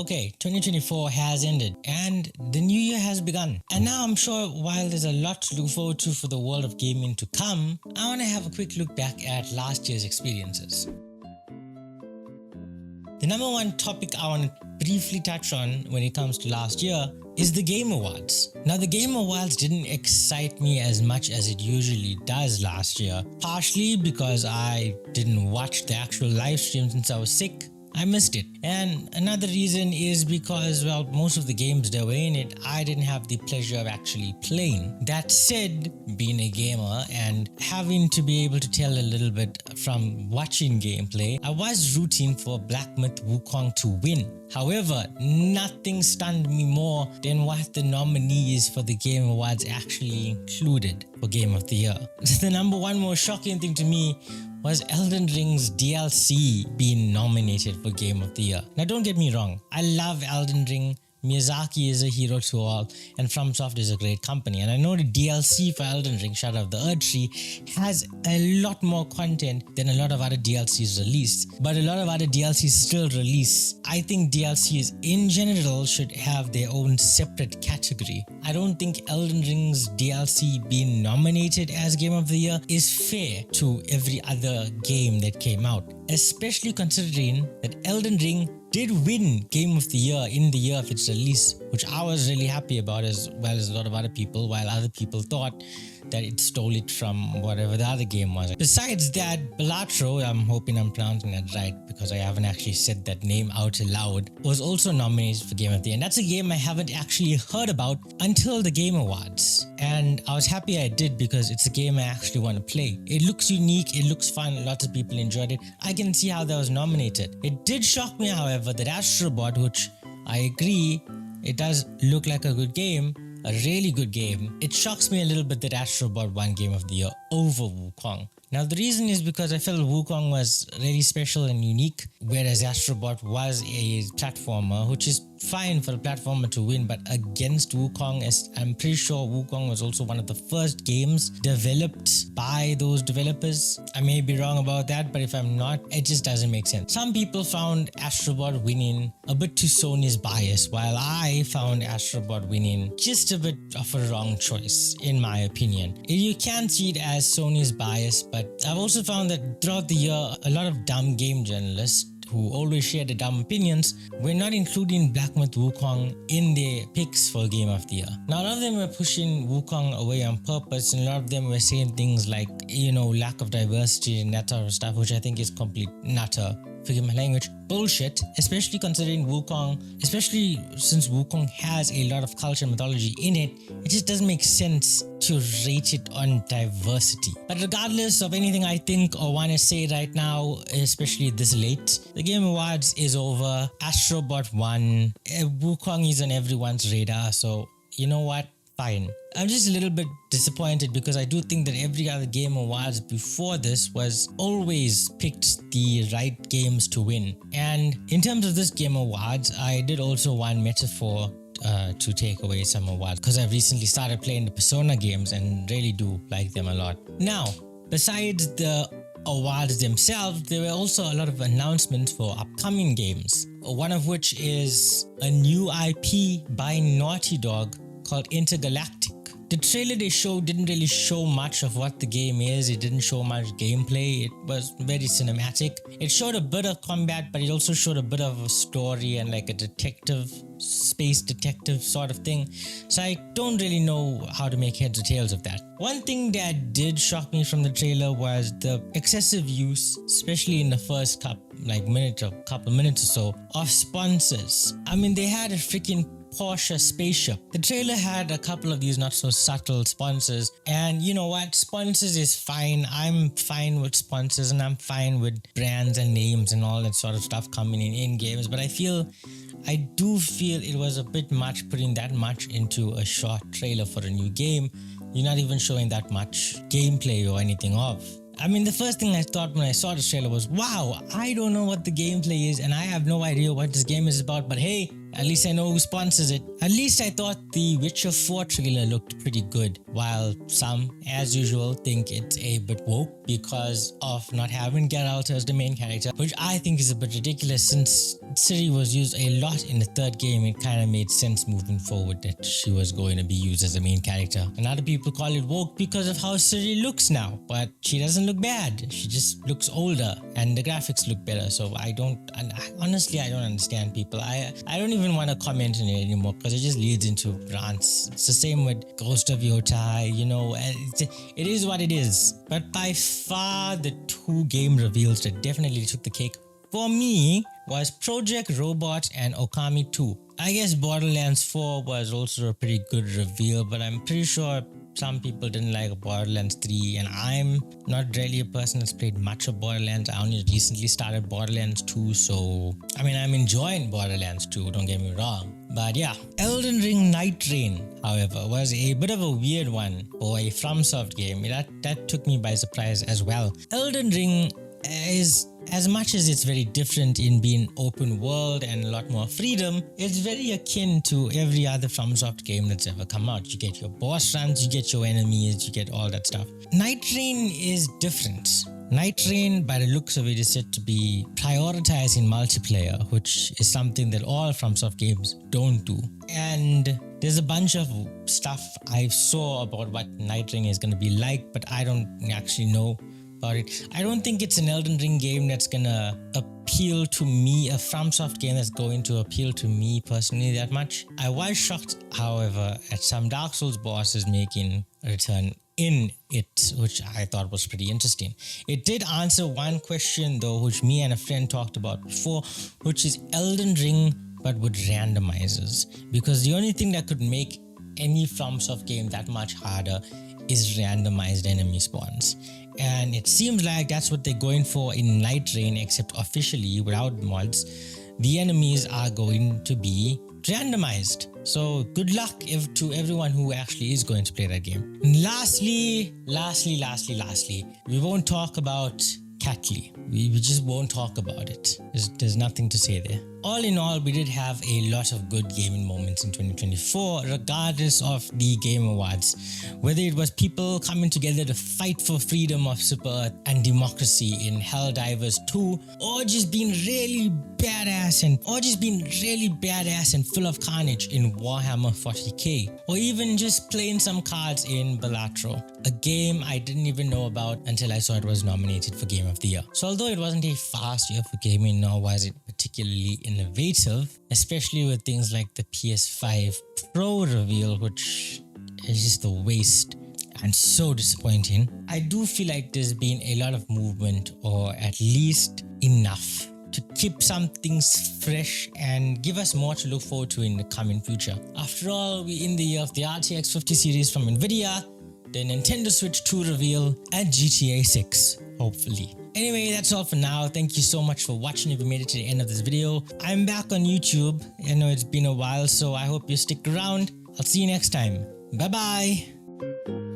Okay, 2024 has ended and the new year has begun. And now I'm sure while there's a lot to look forward to for the world of gaming to come, I want to have a quick look back at last year's experiences. The number one topic I want to briefly touch on when it comes to last year is the Game Awards. Now, the Game Awards didn't excite me as much as it usually does last year, partially because I didn't watch the actual live stream since I was sick. I missed it. And another reason is because, well, most of the games that were in it, I didn't have the pleasure of actually playing. That said, being a gamer and having to be able to tell a little bit from watching gameplay, I was rooting for Black Myth Wukong to win. However, nothing stunned me more than what the nominees for the Game Awards actually included for Game of the Year. The number one most shocking thing to me was Elden Ring's DLC being nominated for Game of the Year. Now, don't get me wrong, I love Elden Ring. Miyazaki is a hero to all, and FromSoft is a great company. And I know the DLC for Elden Ring, Shadow of the Erdtree, has a lot more content than a lot of other DLCs released. But a lot of other DLCs still release. I think DLCs in general should have their own separate category. I don't think Elden Ring's DLC being nominated as Game of the Year is fair to every other game that came out, especially considering that Elden Ring did win Game of the Year in the year of its release, which I was really happy about, as well as a lot of other people, while other people thought that it stole it from whatever the other game was. Besides that, Balatro, I'm hoping I'm pronouncing that right because I haven't actually said that name out loud, was also nominated for Game of the Year. And that's a game I haven't actually heard about until the Game Awards. And I was happy I did because it's a game I actually want to play. It looks unique, it looks fun, lots of people enjoyed it. I can see how that was nominated. It did shock me, however, that Astrobot, which I agree, it does look like a good game, a really good game. It shocks me a little bit that Astrobot won Game of the Year over Wukong. Now, the reason is because I felt Wukong was really special and unique, whereas Astrobot was a platformer, which is fine for a platformer to win, but against Wukong, as I'm pretty sure Wukong was also one of the first games developed by those developers. I may be wrong about that, but if I'm not, it just doesn't make sense. Some people found Astrobot winning a bit to Sony's bias, while I found Astrobot winning just a bit of a wrong choice, in my opinion. You can see it as Sony's bias, but I've also found that throughout the year, a lot of dumb game journalists who always share the dumb opinions were not including Black Myth Wukong in their picks for Game of the Year. Now, a lot of them were pushing Wukong away on purpose, and a lot of them were saying things like, lack of diversity and that sort of stuff, which I think is complete nutter, forgive my language, bullshit, especially considering Wukong, especially since Wukong has a lot of culture and mythology in it. It just doesn't make sense to rate it on diversity. But regardless of anything I think or want to say right now, especially this late, the Game Awards is over. Astrobot won. Wukong is on everyone's radar, so you know what? Fine. I'm just a little bit disappointed because I do think that every other Game Awards before this was always picked the right games to win. And in terms of this Game Awards, I did also want Metaphor to take away some awards because I've recently started playing the Persona games and really do like them a lot. Now, besides the awards themselves, there were also a lot of announcements for upcoming games, one of which is a new IP by Naughty Dog called Intergalactic. The trailer they showed didn't really show much of what the game is. It didn't show much gameplay. It was very cinematic. It showed a bit of combat, but it also showed a bit of a story and like a detective, space detective sort of thing. So I don't really know how to make heads or tails of that. One thing that did shock me from the trailer was the excessive use, especially in the first couple of minutes or so, of sponsors. I mean, they had a freaking Porsche spaceship. The trailer had a couple of these not so subtle sponsors, and you know what, sponsors is fine. I'm fine with sponsors and I'm fine with brands and names and all that sort of stuff coming in games, but I do feel it was a bit much putting that much into a short trailer for a new game. You're not even showing that much gameplay or anything of. I mean, the first thing I thought when I saw the trailer was, wow, I don't know what the gameplay is and I have no idea what this game is about, but hey, at least I know who sponsors it. At least I thought the Witcher 4 trailer looked pretty good, while some, as usual, think it's a bit woke because of not having Geralt as the main character, which I think is a bit ridiculous since Ciri was used a lot in the third game, it kind of made sense moving forward that she was going to be used as the main character. And other people call it woke because of how Ciri looks now, but she doesn't look bad. She just looks older and the graphics look better. So honestly, I don't understand people. I don't even want to comment on it anymore because it just leads into rants. It's the same with Ghost of Yotai, it is what it is. But by far, the two game reveals that definitely took the cake for me was Project Robot and Okami 2. I guess Borderlands 4 was also a pretty good reveal, but I'm pretty sure some people didn't like Borderlands 3, and I'm not really a person that's played much of Borderlands. I only recently started Borderlands 2, so I'm enjoying Borderlands 2, don't get me wrong. But yeah, Elden Ring Night Rain, however, was a bit of a weird one for a FromSoft game. That took me by surprise as well. Elden Ring is, as much as it's very different in being open world and a lot more freedom, it's very akin to every other FromSoft game that's ever come out. You get your boss runs, you get your enemies, you get all that stuff. Night Rain is different. Night Rain, by the looks of it, is said to be prioritizing multiplayer, which is something that all FromSoft games don't do. And there's a bunch of stuff I saw about what Night Rain is going to be like, but I don't actually know about it. I don't think it's an Elden Ring game that's gonna appeal to me, a FromSoft game that's going to appeal to me personally that much. I was shocked, however, at some Dark Souls bosses making a return in it, which I thought was pretty interesting. It did answer one question though, which me and a friend talked about before, which is Elden Ring but with randomizers, because the only thing that could make any FromSoft game that much harder is randomized enemy spawns. And it seems like that's what they're going for in Night Rain, except officially without mods, the enemies are going to be randomized. So good luck to everyone who actually is going to play that game. And lastly, we won't talk about Catly. We just won't talk about it. There's nothing to say there. All in all, we did have a lot of good gaming moments in 2024, regardless of the Game Awards. Whether it was people coming together to fight for freedom of Super Earth and democracy in Helldivers 2, or just being really badass and full of carnage in Warhammer 40k, or even just playing some cards in Balatro, a game I didn't even know about until I saw it was nominated for Game of the Year. So although it wasn't a fast year for gaming, nor was it particularly innovative, especially with things like the PS5 Pro reveal, which is just a waste and so disappointing, I do feel like there's been a lot of movement, or at least enough to keep some things fresh and give us more to look forward to in the coming future. After all, we're in the year of the RTX 50 series from Nvidia, the Nintendo Switch 2 reveal, and GTA 6, hopefully. Anyway, that's all for now. Thank you so much for watching if you made it to the end of this video. I'm back on YouTube. I know it's been a while, so I hope you stick around. I'll see you next time. Bye bye.